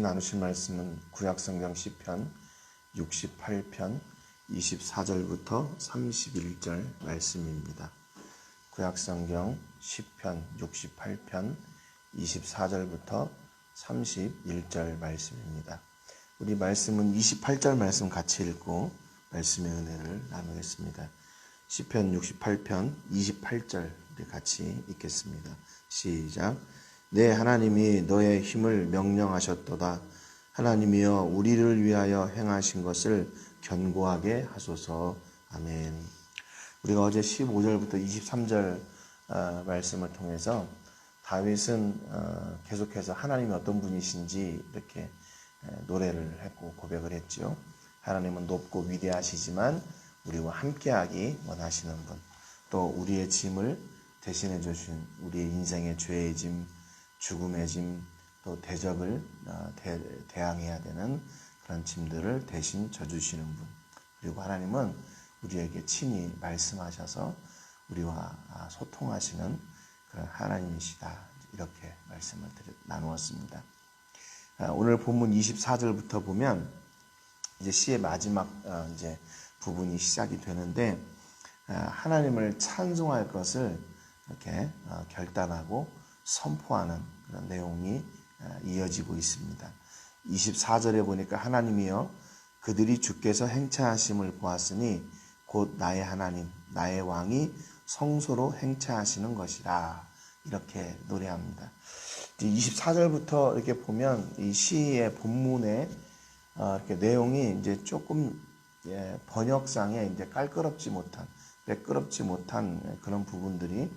나누실 말씀은 구약성경 시편 68편 24절부터 31절 말씀입니다. 구약성경 시편 68편 24절부터 31절 말씀입니다. 우리 말씀은 28절 말씀 같이 읽고 말씀의 은혜를 나누겠습니다. 시편 68편 28절 우리 같이 읽겠습니다. 시작. 내 하나님이 너의 힘을 명령하셨도다. 하나님이여 우리를 위하여 행하신 것을 견고하게 하소서. 아멘. 우리가 어제 15절부터 23절 말씀을 통해서 다윗은 계속해서 하나님이 어떤 분이신지 이렇게 노래를 했고 고백을 했죠. 하나님은 높고 위대하시지만 우리와 함께하기 원하시는 분, 또 우리의 짐을 대신해 주신 우리의 인생의 죄의 짐, 죽음의 짐, 또 대적을 대항해야 되는 그런 짐들을 대신 져주시는 분, 그리고 하나님은 우리에게 친히 말씀하셔서 우리와 소통하시는 그런 하나님이시다. 이렇게 말씀을 나누었습니다. 오늘 본문 24절부터 보면 이제 시의 마지막 이제 부분이 시작이 되는데 하나님을 찬송할 것을 이렇게 결단하고 선포하는 그런 내용이 이어지고 있습니다. 24절에 보니까 하나님이여 그들이 주께서 행차하심을 보았으니 곧 나의 하나님 나의 왕이 성소로 행차하시는 것이라 이렇게 노래합니다. 24절부터 이렇게 보면 이 시의 본문의 이렇게 내용이 이제 조금 번역상에 이제 깔끔럽지 못한 매끄럽지 못한 그런 부분들이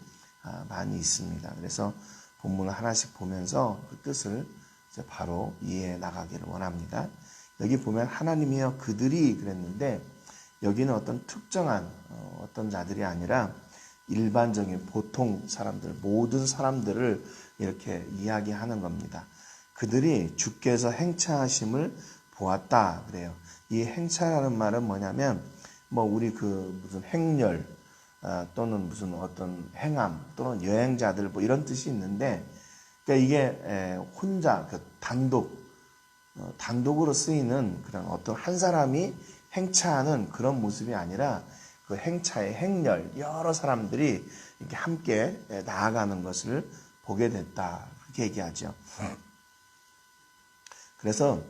많이 있습니다. 그래서 본문을 하나씩 보면서 그 뜻을 이제 바로 이해해 나가기를 원합니다. 여기 보면 하나님이여 그들이 그랬는데 여기는 어떤 특정한 어떤 자들이 아니라 일반적인 보통 사람들, 모든 사람들을 이렇게 이야기하는 겁니다. 그들이 주께서 행차하심을 보았다 그래요. 이 행차라는 말은 뭐냐면 우리 무슨 행렬 또는 무슨 어떤 행함 또는 여행자들 이런 뜻이 있는데, 그러니까 이게 혼자 단독으로 쓰이는 그런 어떤 한 사람이 행차하는 그런 모습이 아니라 그 행차의 행렬 여러 사람들이 이렇게 함께 나아가는 것을 보게 됐다 그렇게 얘기하죠. 그래서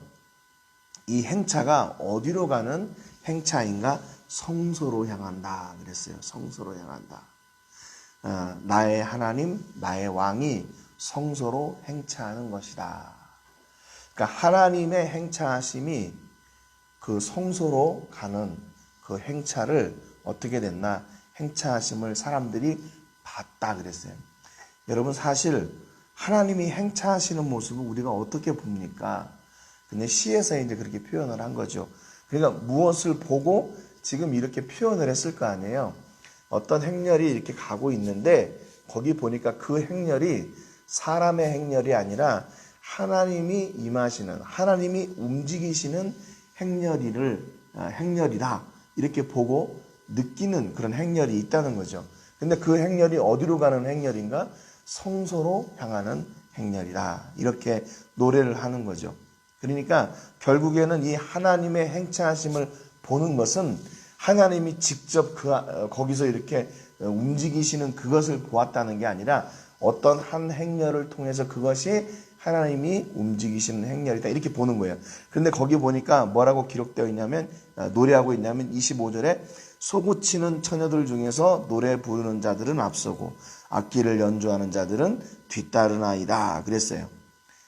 이 행차가 어디로 가는 행차인가? 성소로 향한다 그랬어요. 성소로 향한다. 나의 하나님, 나의 왕이 성소로 행차하는 것이다. 그러니까 하나님의 행차하심이 그 성소로 가는 그 행차를 어떻게 됐나? 행차하심을 사람들이 봤다 그랬어요. 여러분 사실 하나님이 행차하시는 모습을 우리가 어떻게 봅니까? 근데 시에서 이제 그렇게 표현을 한 거죠. 그러니까 무엇을 보고 지금 이렇게 표현을 했을 거 아니에요. 어떤 행렬이 이렇게 가고 있는데 거기 보니까 그 행렬이 사람의 행렬이 아니라 하나님이 임하시는, 하나님이 움직이시는 행렬이다 이렇게 보고 느끼는 그런 행렬이 있다는 거죠. 근데 그 행렬이 어디로 가는 행렬인가? 성소로 향하는 행렬이다 이렇게 노래를 하는 거죠. 그러니까 결국에는 이 하나님의 행차하심을 보는 것은 하나님이 직접 거기서 이렇게 움직이시는 그것을 보았다는 게 아니라 어떤 한 행렬을 통해서 그것이 하나님이 움직이시는 행렬이다 이렇게 보는 거예요. 그런데 거기 보니까 뭐라고 기록되어 있냐면 노래하고 있냐면 25절에 소고치는 처녀들 중에서 노래 부르는 자들은 앞서고 악기를 연주하는 자들은 뒤따르나이다 그랬어요.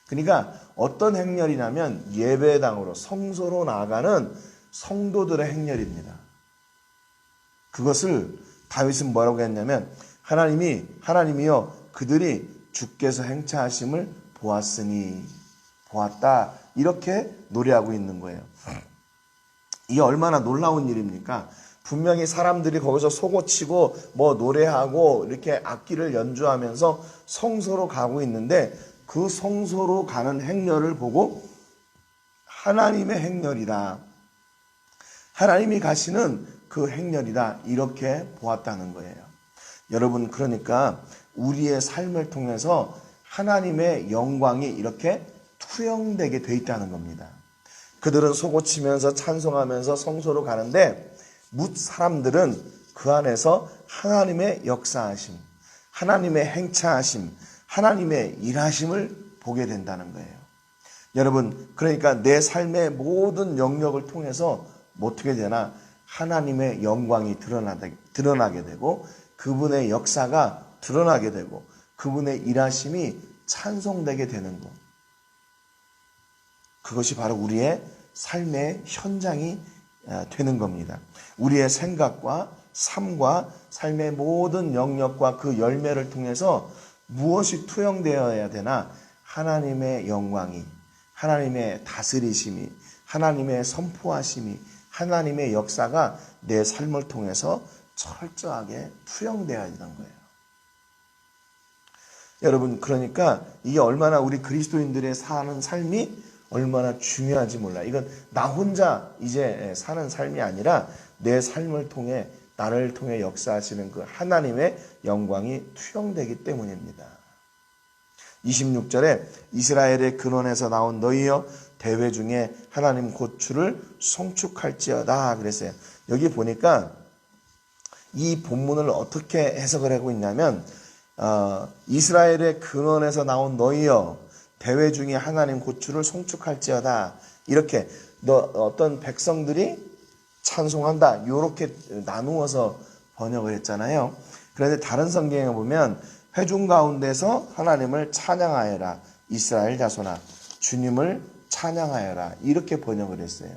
그러니까 어떤 행렬이냐면 예배당으로 성소로 나아가는 성도들의 행렬입니다. 그것을 다윗은 뭐라고 했냐면 하나님이여 그들이 주께서 행차하심을 보았다 이렇게 노래하고 있는 거예요. 이게 얼마나 놀라운 일입니까? 분명히 사람들이 거기서 소고치고 노래하고 이렇게 악기를 연주하면서 성소로 가고 있는데 그 성소로 가는 행렬을 보고 하나님의 행렬이다. 하나님이 가시는 그 행렬이다. 이렇게 보았다는 거예요. 여러분 그러니까 우리의 삶을 통해서 하나님의 영광이 이렇게 투영되게 돼 있다는 겁니다. 그들은 소고치면서 찬송하면서 성소로 가는데 뭇 사람들은 그 안에서 하나님의 역사하심, 하나님의 행차하심, 하나님의 일하심을 보게 된다는 거예요. 여러분, 그러니까 내 삶의 모든 영역을 통해서 어떻게 되나 하나님의 영광이 드러나게 되고 그분의 역사가 드러나게 되고 그분의 일하심이 찬송되게 되는 것. 그것이 바로 우리의 삶의 현장이 되는 겁니다. 우리의 생각과 삶과 삶의 모든 영역과 그 열매를 통해서 무엇이 투영되어야 되나? 하나님의 영광이, 하나님의 다스리심이, 하나님의 선포하심이, 하나님의 역사가 내 삶을 통해서 철저하게 투영되어야 되는 거예요. 여러분, 그러니까 이게 얼마나 우리 그리스도인들의 사는 삶이 얼마나 중요한지 몰라. 이건 나 혼자 이제 사는 삶이 아니라 내 삶을 통해 나를 통해 역사하시는 그 하나님의 영광이 투영되기 때문입니다. 26절에 이스라엘의 근원에서 나온 너희여 대회 중에 하나님 고추를 송축할지어다 그랬어요. 여기 보니까 이 본문을 어떻게 해석을 하고 있냐면 이스라엘의 근원에서 나온 너희여 대회 중에 하나님 고추를 송축할지어다 이렇게 어떤 백성들이 찬송한다 이렇게 나누어서 번역을 했잖아요. 그런데 다른 성경에 보면 회중 가운데서 하나님을 찬양하여라 이스라엘 자손아 주님을 찬양하여라 이렇게 번역을 했어요.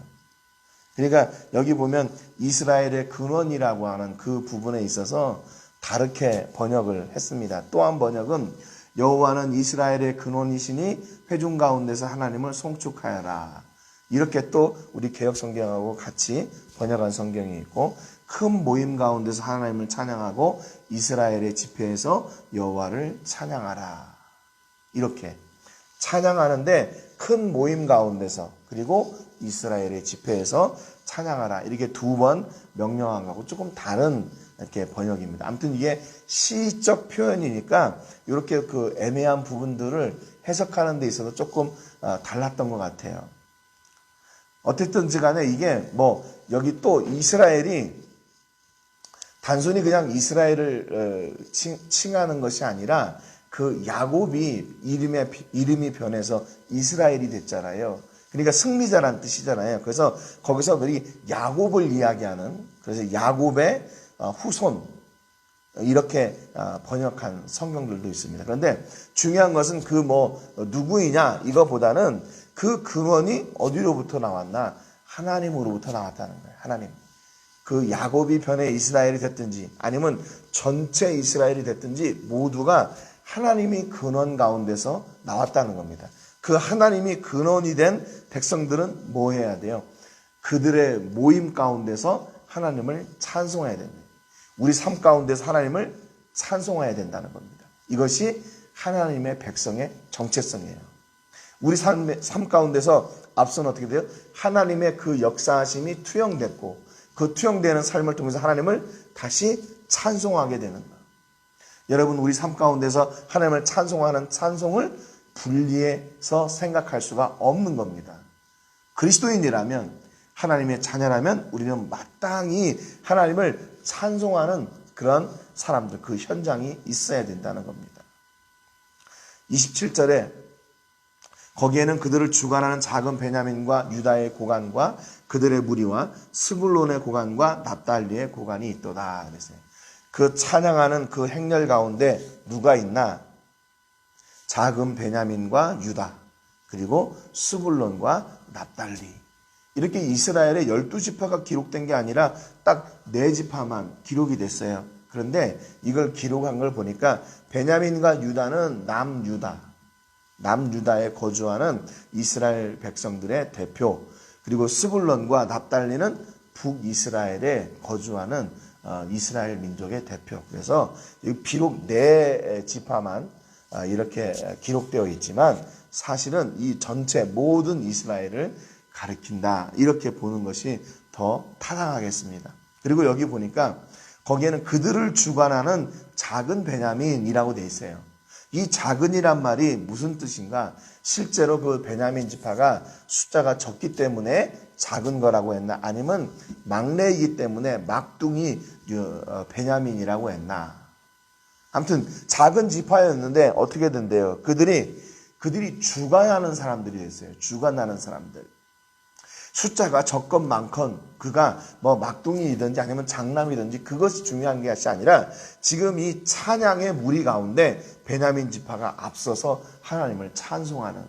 그러니까 여기 보면 이스라엘의 근원이라고 하는 그 부분에 있어서 다르게 번역을 했습니다. 또 한 번역은 여호와는 이스라엘의 근원이시니 회중 가운데서 하나님을 송축하여라. 이렇게 또 우리 개역 성경하고 같이 번역한 성경이 있고 큰 모임 가운데서 하나님을 찬양하고 이스라엘의 집회에서 여호와를 찬양하라. 이렇게 찬양하는데 큰 모임 가운데서 그리고 이스라엘의 집회에서 찬양하라. 이렇게 두 번 명령한 거하고 조금 다른 이렇게 번역입니다. 아무튼 이게 시적 표현이니까 이렇게 그 애매한 부분들을 해석하는 데 있어서 조금 달랐던 것 같아요. 어쨌든지 간에 이게 여기 또 이스라엘이 단순히 그냥 이스라엘을 칭하는 것이 아니라 그 야곱이 이름이 변해서 이스라엘이 됐잖아요. 그러니까 승리자란 뜻이잖아요. 그래서 거기서 우리 야곱을 이야기하는 그래서 야곱의 후손 이렇게 번역한 성경들도 있습니다. 그런데 중요한 것은 그 누구이냐 이거보다는 그 근원이 어디로부터 나왔나? 하나님으로부터 나왔다는 거예요. 하나님. 그 야곱이 변해 이스라엘이 됐든지 아니면 전체 이스라엘이 됐든지 모두가 하나님이 근원 가운데서 나왔다는 겁니다. 그 하나님이 근원이 된 백성들은 뭐 해야 돼요? 그들의 모임 가운데서 하나님을 찬송해야 됩니다. 우리 삶 가운데서 하나님을 찬송해야 된다는 겁니다. 이것이 하나님의 백성의 정체성이에요. 우리 삶 가운데서 앞서는 어떻게 돼요? 하나님의 그 역사하심이 투영됐고 그 투영되는 삶을 통해서 하나님을 다시 찬송하게 되는 거예요. 여러분 우리 삶 가운데서 하나님을 찬송하는 찬송을 분리해서 생각할 수가 없는 겁니다. 그리스도인이라면 하나님의 자녀라면 우리는 마땅히 하나님을 찬송하는 그런 사람들, 그 현장이 있어야 된다는 겁니다. 27절에 거기에는 그들을 주관하는 작은 베냐민과 유다의 고관과 그들의 무리와 스불론의 고관과 납달리의 고관이 있도다. 그랬어요. 그 찬양하는 그 행렬 가운데 누가 있나? 작은 베냐민과 유다 그리고 스불론과 납달리 이렇게 이스라엘의 12지파가 기록된 게 아니라 딱 4지파만 기록이 됐어요. 그런데 이걸 기록한 걸 보니까 베냐민과 유다는 남유다에 거주하는 이스라엘 백성들의 대표 그리고 스불론과 납달리는 북이스라엘에 거주하는 이스라엘 민족의 대표. 그래서 비록 4지파만 이렇게 기록되어 있지만 사실은 이 전체 모든 이스라엘을 가리킨다. 이렇게 보는 것이 더 타당하겠습니다. 그리고 여기 보니까 거기에는 그들을 주관하는 작은 베냐민이라고 돼 있어요. 이 작은이란 말이 무슨 뜻인가? 실제로 그 베냐민 지파가 숫자가 적기 때문에 작은 거라고 했나? 아니면 막내이기 때문에 막둥이 베냐민이라고 했나? 아무튼 작은 지파였는데 어떻게 된대요? 그들이 주관하는 사람들이 됐어요. 주관하는 사람들. 숫자가 적건 많건 그가 뭐 막둥이이든지 아니면 장남이든지 그것이 중요한 것이 아니라 지금 이 찬양의 무리 가운데 베냐민 지파가 앞서서 하나님을 찬송하는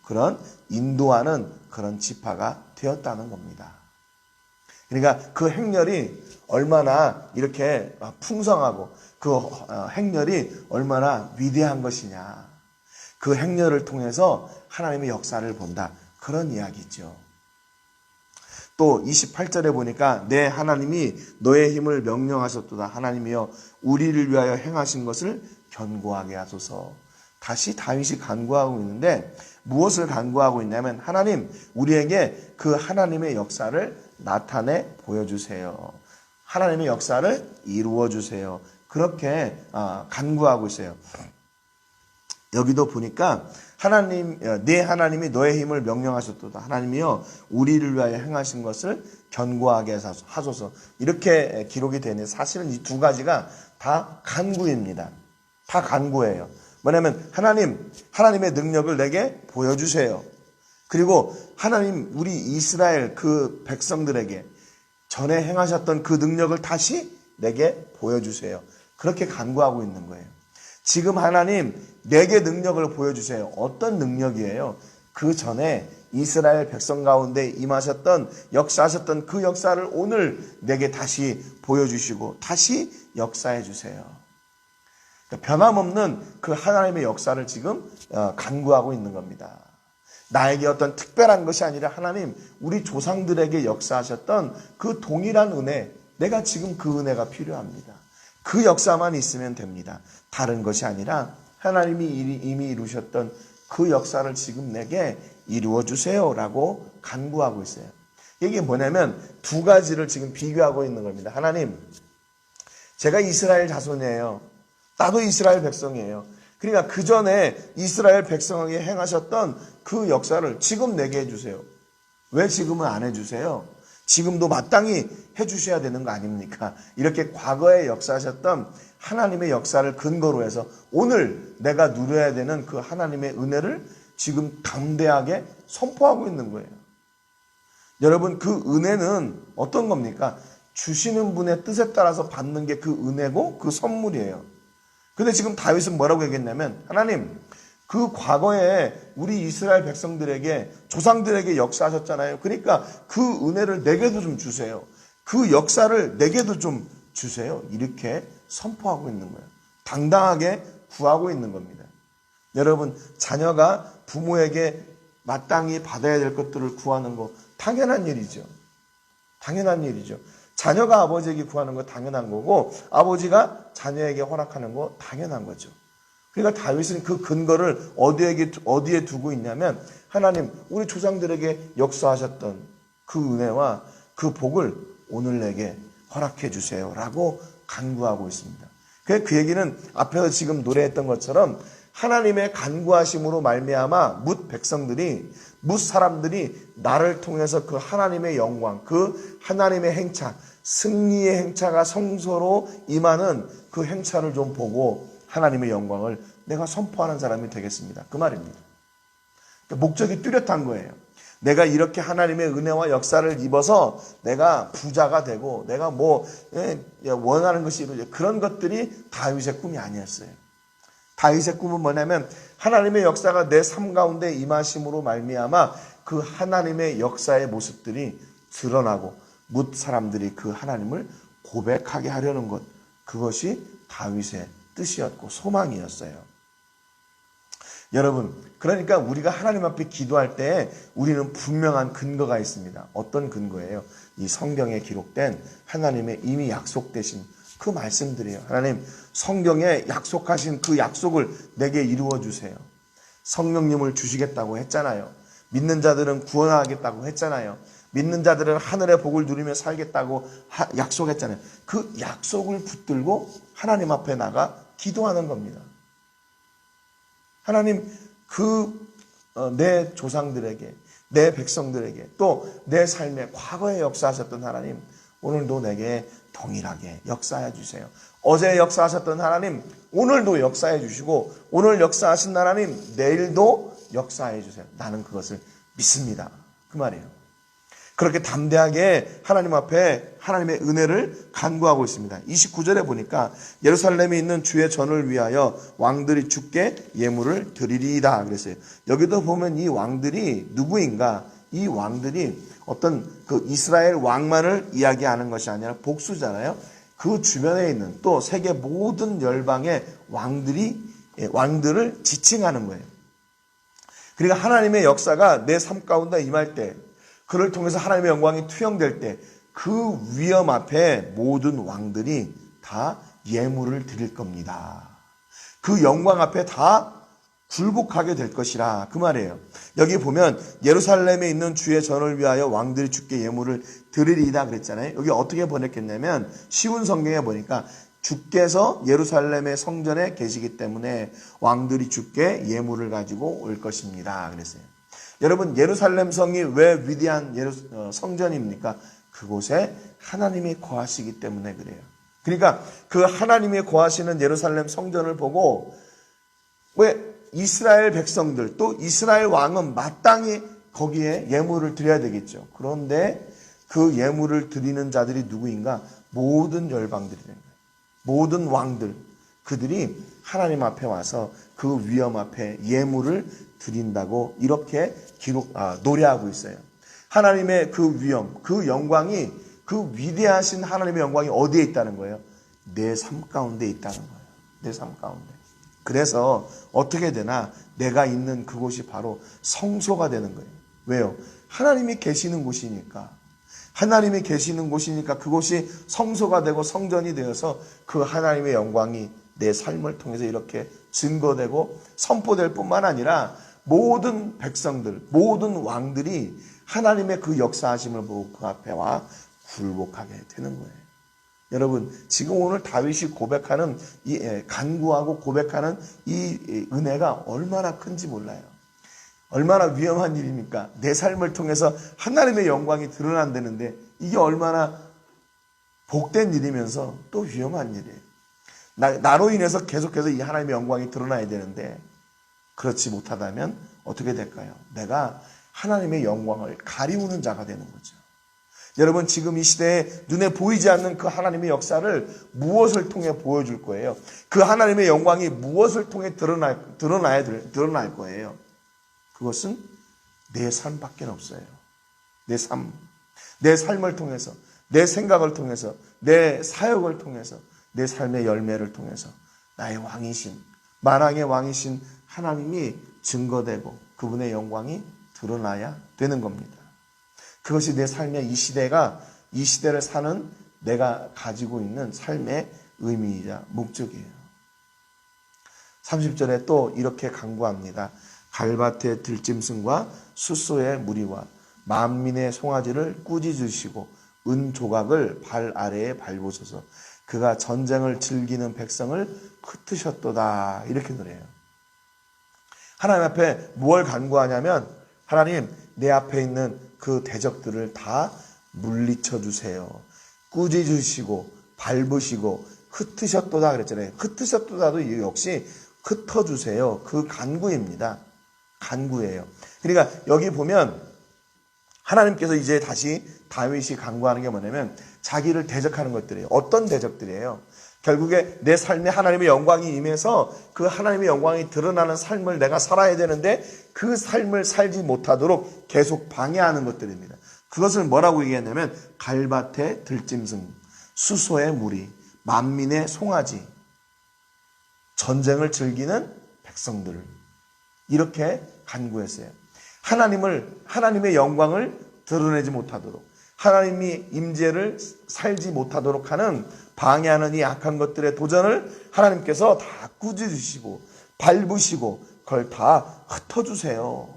그런 인도하는 그런 지파가 되었다는 겁니다. 그러니까 그 행렬이 얼마나 이렇게 풍성하고 그 행렬이 얼마나 위대한 것이냐. 그 행렬을 통해서 하나님의 역사를 본다. 그런 이야기죠. 또 28절에 보니까 내 하나님이 너의 힘을 명령하셨도다. 하나님이여 우리를 위하여 행하신 것을 견고하게 하소서. 다시 다윗이 간구하고 있는데 무엇을 간구하고 있냐면 하나님 우리에게 그 하나님의 역사를 나타내 보여주세요. 하나님의 역사를 이루어 주세요. 그렇게 간구하고 있어요. 여기도 보니까 내 하나님이 너의 힘을 명령하셨도다. 하나님이여 우리를 위하여 행하신 것을 견고하게 하소서. 이렇게 기록이 되는 사실은 이 두 가지가 다 간구입니다. 다 간구예요. 뭐냐면 하나님의 능력을 내게 보여주세요. 그리고 하나님 우리 이스라엘 그 백성들에게 전에 행하셨던 그 능력을 다시 내게 보여주세요. 그렇게 간구하고 있는 거예요. 지금 하나님 내게 능력을 보여주세요. 어떤 능력이에요? 그 전에 이스라엘 백성 가운데 임하셨던 역사하셨던 그 역사를 오늘 내게 다시 보여주시고 다시 역사해 주세요. 그러니까 변함없는 그 하나님의 역사를 지금 간구하고 있는 겁니다. 나에게 어떤 특별한 것이 아니라 하나님 우리 조상들에게 역사하셨던 그 동일한 은혜, 내가 지금 그 은혜가 필요합니다. 그 역사만 있으면 됩니다. 다른 것이 아니라 하나님이 이미 이루셨던 그 역사를 지금 내게 이루어 주세요라고 간구하고 있어요. 이게 뭐냐면 두 가지를 지금 비교하고 있는 겁니다. 하나님, 제가 이스라엘 자손이에요. 나도 이스라엘 백성이에요. 그러니까 그 전에 이스라엘 백성에게 행하셨던 그 역사를 지금 내게 해주세요. 왜 지금은 안 해주세요? 지금도 마땅히 해주셔야 되는 거 아닙니까? 이렇게 과거에 역사하셨던 하나님의 역사를 근거로 해서 오늘 내가 누려야 되는 그 하나님의 은혜를 지금 담대하게 선포하고 있는 거예요. 여러분 그 은혜는 어떤 겁니까? 주시는 분의 뜻에 따라서 받는 게 그 은혜고 그 선물이에요. 근데 지금 다윗은 뭐라고 얘기했냐면 하나님 그 과거에 우리 이스라엘 백성들에게 조상들에게 역사하셨잖아요. 그러니까 그 은혜를 내게도 좀 주세요. 그 역사를 내게도 좀 주세요. 이렇게 선포하고 있는 거예요. 당당하게 구하고 있는 겁니다. 여러분 자녀가 부모에게 마땅히 받아야 될 것들을 구하는 거 당연한 일이죠. 당연한 일이죠. 자녀가 아버지에게 구하는 거 당연한 거고 아버지가 자녀에게 허락하는 거 당연한 거죠. 그러니까 다윗은 그 근거를 어디에 두고 있냐면 하나님 우리 조상들에게 역사하셨던 그 은혜와 그 복을 오늘 내게 허락해 주세요 라고 간구하고 있습니다. 그 얘기는 앞에서 지금 노래했던 것처럼 하나님의 간구하심으로 말미암아 뭇 사람들이 나를 통해서 그 하나님의 영광, 그 하나님의 행차, 승리의 행차가 성소로 임하는 그 행차를 좀 보고 하나님의 영광을 내가 선포하는 사람이 되겠습니다. 그 말입니다. 목적이 뚜렷한 거예요. 내가 이렇게 하나님의 은혜와 역사를 입어서 내가 부자가 되고 내가 원하는 것이 이루어져 그런 것들이 다윗의 꿈이 아니었어요. 다윗의 꿈은 뭐냐면 하나님의 역사가 내 삶 가운데 임하심으로 말미암아 그 하나님의 역사의 모습들이 드러나고 뭇 사람들이 그 하나님을 고백하게 하려는 것, 그것이 다윗의 뜻이었고 소망이었어요. 여러분, 그러니까 우리가 하나님 앞에 기도할 때 우리는 분명한 근거가 있습니다. 어떤 근거예요? 이 성경에 기록된 하나님의 이미 약속되신 그 말씀들이에요. 하나님, 성경에 약속하신 그 약속을 내게 이루어 주세요. 성령님을 주시겠다고 했잖아요. 믿는 자들은 구원하겠다고 했잖아요. 믿는 자들은 하늘의 복을 누리며 살겠다고 약속했잖아요. 그 약속을 붙들고 하나님 앞에 나가 기도하는 겁니다. 하나님 내 조상들에게, 내 백성들에게, 또 내 삶에 과거에 역사하셨던 하나님, 오늘도 내게 동일하게 역사해 주세요. 어제 역사하셨던 하나님, 오늘도 역사해 주시고, 오늘 역사하신 하나님, 내일도 역사해 주세요. 나는 그것을 믿습니다. 그 말이에요. 그렇게 담대하게 하나님 앞에 하나님의 은혜를 간구하고 있습니다. 29절에 보니까 예루살렘에 있는 주의 전을 위하여 왕들이 주께 예물을 드리리이다 그랬어요. 여기도 보면 이 왕들이 누구인가? 이 왕들이 어떤 그 이스라엘 왕만을 이야기하는 것이 아니라 복수잖아요. 그 주변에 있는 또 세계 모든 열방의 왕들을 지칭하는 거예요. 그러니까 하나님의 역사가 내 삶 가운데 임할 때, 그를 통해서 하나님의 영광이 투영될 때 그 위험 앞에 모든 왕들이 다 예물을 드릴 겁니다. 그 영광 앞에 다 굴복하게 될 것이라 그 말이에요. 여기 보면 예루살렘에 있는 주의 전을 위하여 왕들이 주께 예물을 드리리이다 그랬잖아요. 여기 어떻게 번역했냐면 쉬운 성경에 보니까 주께서 예루살렘의 성전에 계시기 때문에 왕들이 주께 예물을 가지고 올 것입니다 그랬어요. 여러분, 예루살렘 성이 왜 위대한 성전입니까? 그곳에 하나님이 거하시기 때문에 그래요. 그러니까 그 하나님이 거하시는 예루살렘 성전을 보고 왜 이스라엘 백성들 또 이스라엘 왕은 마땅히 거기에 예물을 드려야 되겠죠. 그런데 그 예물을 드리는 자들이 누구인가? 모든 열방들이라는 거예요. 모든 왕들, 그들이 하나님 앞에 와서 그 위엄 앞에 예물을 드린다고 이렇게 노래하고 있어요. 하나님의 그 위엄, 그 영광이, 그 위대하신 하나님의 영광이 어디에 있다는 거예요? 내 삶 가운데 있다는 거예요. 내 삶 가운데. 그래서 어떻게 되나? 내가 있는 그곳이 바로 성소가 되는 거예요. 왜요? 하나님이 계시는 곳이니까. 하나님이 계시는 곳이니까 그곳이 성소가 되고 성전이 되어서 그 하나님의 영광이 내 삶을 통해서 이렇게 증거되고 선포될 뿐만 아니라 모든 백성들, 모든 왕들이 하나님의 그 역사하심을 보고 그 앞에 와 굴복하게 되는 거예요. 여러분, 지금 오늘 다윗이 고백하는 간구하고 고백하는 이 은혜가 얼마나 큰지 몰라요. 얼마나 위험한 일입니까? 내 삶을 통해서 하나님의 영광이 드러난다는데 이게 얼마나 복된 일이면서 또 위험한 일이에요. 나로 인해서 계속해서 이 하나님의 영광이 드러나야 되는데 그렇지 못하다면 어떻게 될까요? 내가 하나님의 영광을 가리우는 자가 되는 거죠. 여러분, 지금 이 시대에 눈에 보이지 않는 그 하나님의 역사를 무엇을 통해 보여줄 거예요? 그 하나님의 영광이 무엇을 통해 드러날 거예요? 그것은 내 삶밖에 없어요. 내 삶. 내 삶을 통해서, 내 생각을 통해서, 내 사역을 통해서, 내 삶의 열매를 통해서 나의 왕이신, 만왕의 왕이신 하나님이 증거되고 그분의 영광이 드러나야 되는 겁니다. 그것이 내 삶의 이 시대를 사는 내가 가지고 있는 삶의 의미이자 목적이에요. 30절에 또 이렇게 간구합니다. 갈밭의 들짐승과 숫소의 무리와 만민의 송아지를 꾸짖으시고 은 조각을 발 아래에 밟으소서. 그가 전쟁을 즐기는 백성을 흩으셨도다. 이렇게 노래해요. 하나님 앞에 무엇을 간구하냐면 하나님, 내 앞에 있는 그 대적들을 다 물리쳐 주세요. 꾸짖으시고 밟으시고 흩으셨도다 그랬잖아요. 흩으셨도다도 역시 흩어주세요. 그 간구입니다. 간구예요. 그러니까 여기 보면 하나님께서 이제 다시 다윗이 간구하는 게 뭐냐면 자기를 대적하는 것들이에요. 어떤 대적들이에요? 결국에 내 삶에 하나님의 영광이 임해서 그 하나님의 영광이 드러나는 삶을 내가 살아야 되는데 그 삶을 살지 못하도록 계속 방해하는 것들입니다. 그것을 뭐라고 얘기했냐면 갈밭의 들짐승, 수소의 무리, 만민의 송아지, 전쟁을 즐기는 백성들, 이렇게 간구했어요. 하나님의 영광을 드러내지 못하도록, 하나님이 임재를 살지 못하도록 하는 방해하는 이 악한 것들의 도전을 하나님께서 다 꾸짖으시고 밟으시고 그걸 다 흩어주세요.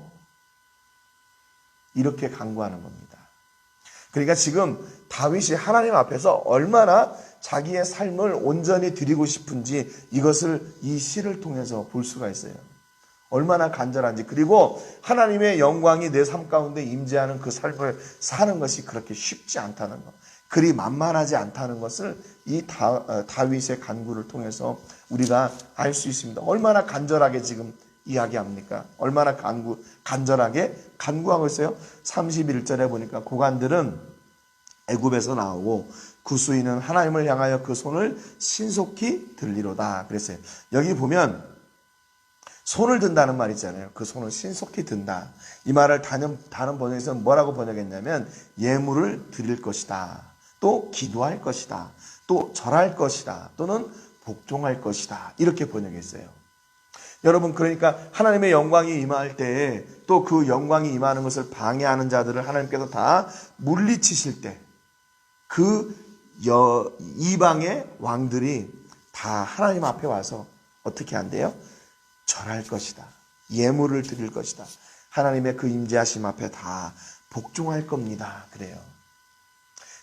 이렇게 간구하는 겁니다. 그러니까 지금 다윗이 하나님 앞에서 얼마나 자기의 삶을 온전히 드리고 싶은지 이것을 이 시를 통해서 볼 수가 있어요. 얼마나 간절한지, 그리고 하나님의 영광이 내 삶 가운데 임재하는 그 삶을 사는 것이 그렇게 쉽지 않다는 것, 그리 만만하지 않다는 것을 이 다윗의 간구를 통해서 우리가 알 수 있습니다. 얼마나 간절하게 지금 이야기합니까? 얼마나 간절하게 간구하고 있어요. 31절에 보니까 고관들은 애굽에서 나오고 구수인은 하나님을 향하여 그 손을 신속히 들리로다 그랬어요. 여기 보면 손을 든다는 말 있잖아요. 그 손을 신속히 든다. 이 말을 다른 번역에서는 뭐라고 번역했냐면 예물을 드릴 것이다. 또 기도할 것이다. 또 절할 것이다. 또는 복종할 것이다. 이렇게 번역했어요. 여러분, 그러니까 하나님의 영광이 임할 때에 또 그 영광이 임하는 것을 방해하는 자들을 하나님께서 다 물리치실 때 그 이방의 왕들이 다 하나님 앞에 와서 어떻게 한대요? 절할 것이다. 예물을 드릴 것이다. 하나님의 그 임재하심 앞에 다 복종할 겁니다. 그래요.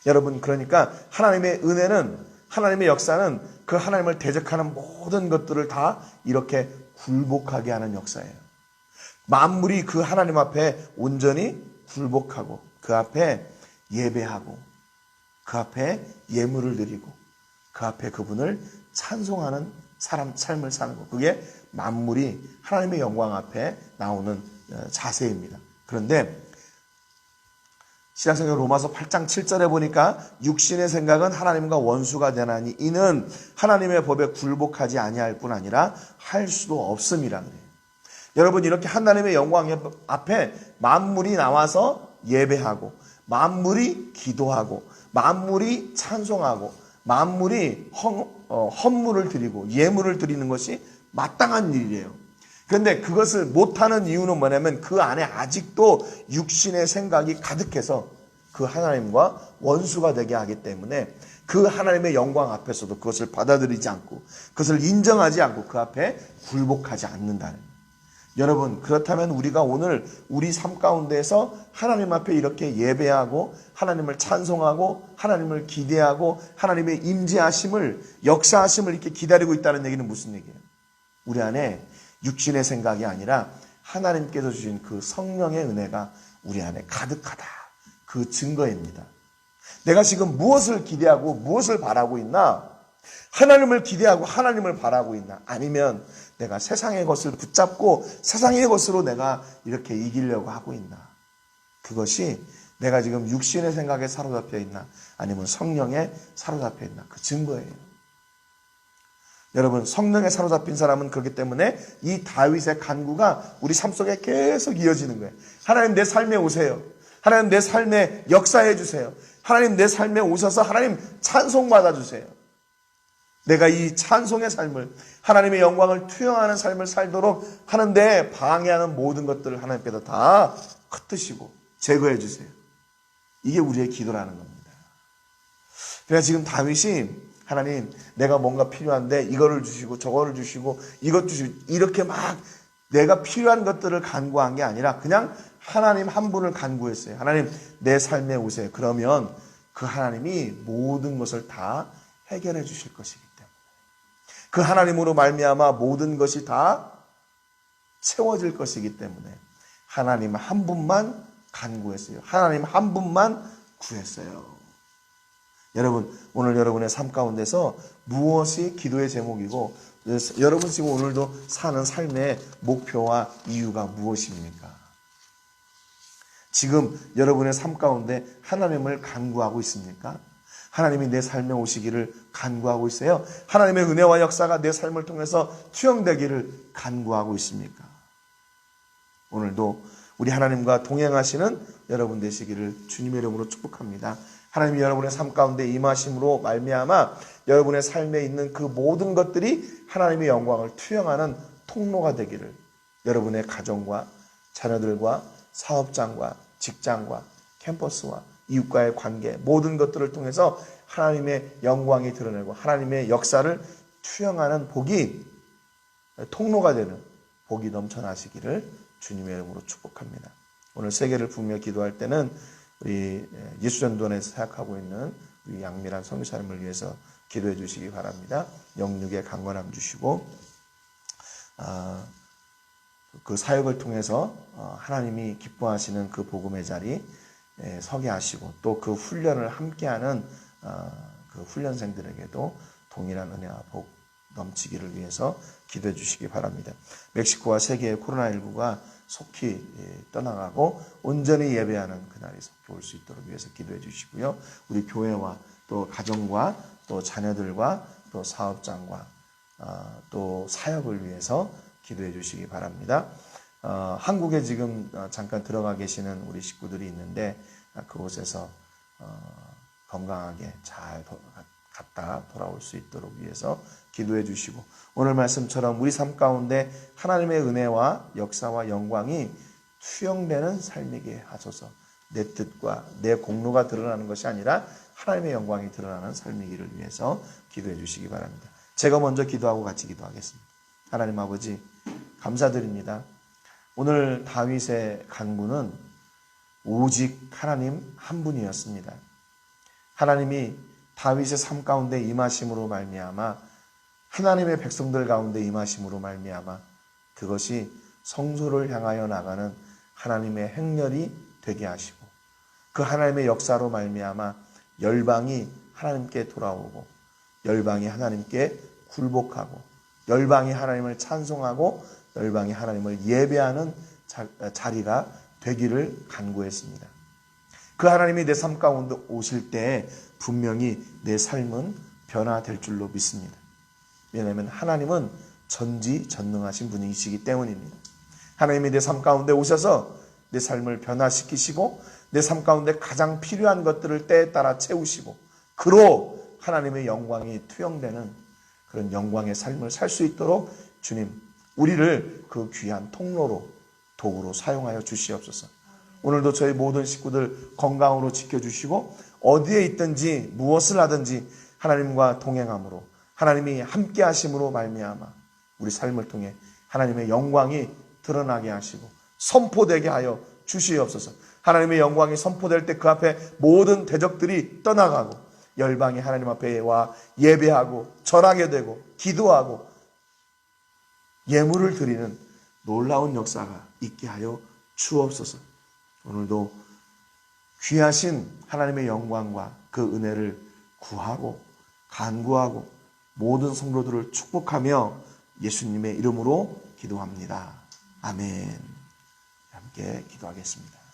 여러분, 그러니까 하나님의 은혜는, 하나님의 역사는 그 하나님을 대적하는 모든 것들을 다 이렇게 굴복하게 하는 역사예요. 만물이 그 하나님 앞에 온전히 굴복하고 그 앞에 예배하고 그 앞에 예물을 드리고 그 앞에 그분을 찬송하는 삶을 사는 것, 그게 만물이 하나님의 영광 앞에 나오는 자세입니다. 그런데 신약성경 로마서 8장 7절에 보니까 육신의 생각은 하나님과 원수가 되나니 이는 하나님의 법에 굴복하지 아니할 뿐 아니라 할 수도 없음이라 그래요. 여러분, 이렇게 하나님의 영광 앞에 만물이 나와서 예배하고 만물이 기도하고 만물이 찬송하고 만물이 헌물을 드리고 예물을 드리는 것이 마땅한 일이에요. 그런데 그것을 못하는 이유는 뭐냐면 그 안에 아직도 육신의 생각이 가득해서 그 하나님과 원수가 되게 하기 때문에 그 하나님의 영광 앞에서도 그것을 받아들이지 않고 그것을 인정하지 않고 그 앞에 굴복하지 않는다는 거예요. 여러분, 그렇다면 우리가 오늘 우리 삶 가운데에서 하나님 앞에 이렇게 예배하고 하나님을 찬송하고 하나님을 기대하고 하나님의 임재하심을, 역사하심을 이렇게 기다리고 있다는 얘기는 무슨 얘기예요? 우리 안에 육신의 생각이 아니라 하나님께서 주신 그 성령의 은혜가 우리 안에 가득하다. 그 증거입니다. 내가 지금 무엇을 기대하고 무엇을 바라고 있나? 하나님을 기대하고 하나님을 바라고 있나? 아니면 내가 세상의 것을 붙잡고 세상의 것으로 내가 이렇게 이기려고 하고 있나? 그것이 내가 지금 육신의 생각에 사로잡혀 있나? 아니면 성령에 사로잡혀 있나? 그 증거예요. 여러분, 성령에 사로잡힌 사람은 그렇기 때문에 이 다윗의 간구가 우리 삶 속에 계속 이어지는 거예요. 하나님, 내 삶에 오세요. 하나님, 내 삶에 역사해 주세요. 하나님, 내 삶에 오셔서 하나님 찬송 받아주세요. 내가 이 찬송의 삶을, 하나님의 영광을 투영하는 삶을 살도록 하는데 방해하는 모든 것들을 하나님께서 다 흩으시고 제거해 주세요. 이게 우리의 기도라는 겁니다. 그래서 지금 다윗이 하나님, 내가 뭔가 필요한데 이거를 주시고 저거를 주시고 이것 주시고 이렇게 막 내가 필요한 것들을 간구한 게 아니라 그냥 하나님 한 분을 간구했어요. 하나님, 내 삶에 오세요. 그러면 그 하나님이 모든 것을 다 해결해 주실 것이기 때문에 그 하나님으로 말미암아 모든 것이 다 채워질 것이기 때문에 하나님 한 분만 간구했어요. 하나님 한 분만 구했어요. 여러분, 오늘 여러분의 삶 가운데서 무엇이 기도의 제목이고 여러분 지금 오늘도 사는 삶의 목표와 이유가 무엇입니까? 지금 여러분의 삶 가운데 하나님을 간구하고 있습니까? 하나님이 내 삶에 오시기를 간구하고 있어요? 하나님의 은혜와 역사가 내 삶을 통해서 투영되기를 간구하고 있습니까? 오늘도 우리 하나님과 동행하시는 여러분 되시기를 주님의 이름으로 축복합니다. 하나님이 여러분의 삶 가운데 임하심으로 말미암아 여러분의 삶에 있는 그 모든 것들이 하나님의 영광을 투영하는 통로가 되기를, 여러분의 가정과 자녀들과 사업장과 직장과 캠퍼스와 이웃과의 관계, 모든 것들을 통해서 하나님의 영광이 드러내고 하나님의 역사를 투영하는 복이, 통로가 되는 복이 넘쳐나시기를 주님의 이름으로 축복합니다. 오늘 세계를 부르며 기도할 때는 우리 예수전도원에서 사역하고 있는 우리 양미란 선교사님을 위해서 기도해 주시기 바랍니다. 영육의 강건함 주시고 그 사역을 통해서 하나님이 기뻐하시는 그 복음의 자리에 서게 하시고 또 그 훈련을 함께하는 그 훈련생들에게도 동일한 은혜와 복 넘치기를 위해서 기도해 주시기 바랍니다. 멕시코와 세계의 코로나19가 속히 떠나가고 온전히 예배하는 그날이 속히 올 수 있도록 위해서 기도해 주시고요. 우리 교회와 또 가정과 또 자녀들과 또 사업장과 또 사역을 위해서 기도해 주시기 바랍니다. 한국에 지금 잠깐 들어가 계시는 우리 식구들이 있는데 그곳에서 건강하게 잘 갔다 돌아올 수 있도록 위해서 기도해 주시고 오늘 말씀처럼 우리 삶 가운데 하나님의 은혜와 역사와 영광이 투영되는 삶이게 하소서. 내 뜻과 내 공로가 드러나는 것이 아니라 하나님의 영광이 드러나는 삶이기를 위해서 기도해 주시기 바랍니다. 제가 먼저 기도하고 같이 기도하겠습니다. 하나님 아버지 감사드립니다. 오늘 다윗의 간구는 오직 하나님 한 분이었습니다. 하나님이 다윗의 삶 가운데 임하심으로 말미암아 하나님의 백성들 가운데 임하심으로 말미암아 그것이 성소를 향하여 나가는 하나님의 행렬이 되게 하시고 그 하나님의 역사로 말미암아 열방이 하나님께 돌아오고 열방이 하나님께 굴복하고 열방이 하나님을 찬송하고 열방이 하나님을 예배하는 자리가 되기를 간구했습니다. 그 하나님이 내 삶 가운데 오실 때 분명히 내 삶은 변화될 줄로 믿습니다. 왜냐하면 하나님은 전지전능하신 분이시기 때문입니다. 하나님이 내 삶 가운데 오셔서 내 삶을 변화시키시고 내 삶 가운데 가장 필요한 것들을 때에 따라 채우시고 그로 하나님의 영광이 투영되는 그런 영광의 삶을 살 수 있도록 주님 우리를 그 귀한 통로로 도구로 사용하여 주시옵소서. 오늘도 저희 모든 식구들 건강으로 지켜주시고 어디에 있든지 무엇을 하든지 하나님과 동행함으로 하나님이 함께 하심으로 말미암아 우리 삶을 통해 하나님의 영광이 드러나게 하시고 선포되게 하여 주시옵소서. 하나님의 영광이 선포될 때 그 앞에 모든 대적들이 떠나가고 열방이 하나님 앞에 와 예배하고 절하게 되고 기도하고 예물을 드리는 놀라운 역사가 있게 하여 주옵소서. 오늘도 귀하신 하나님의 영광과 그 은혜를 구하고 간구하고 모든 성도들을 축복하며 예수님의 이름으로 기도합니다. 아멘. 함께 기도하겠습니다.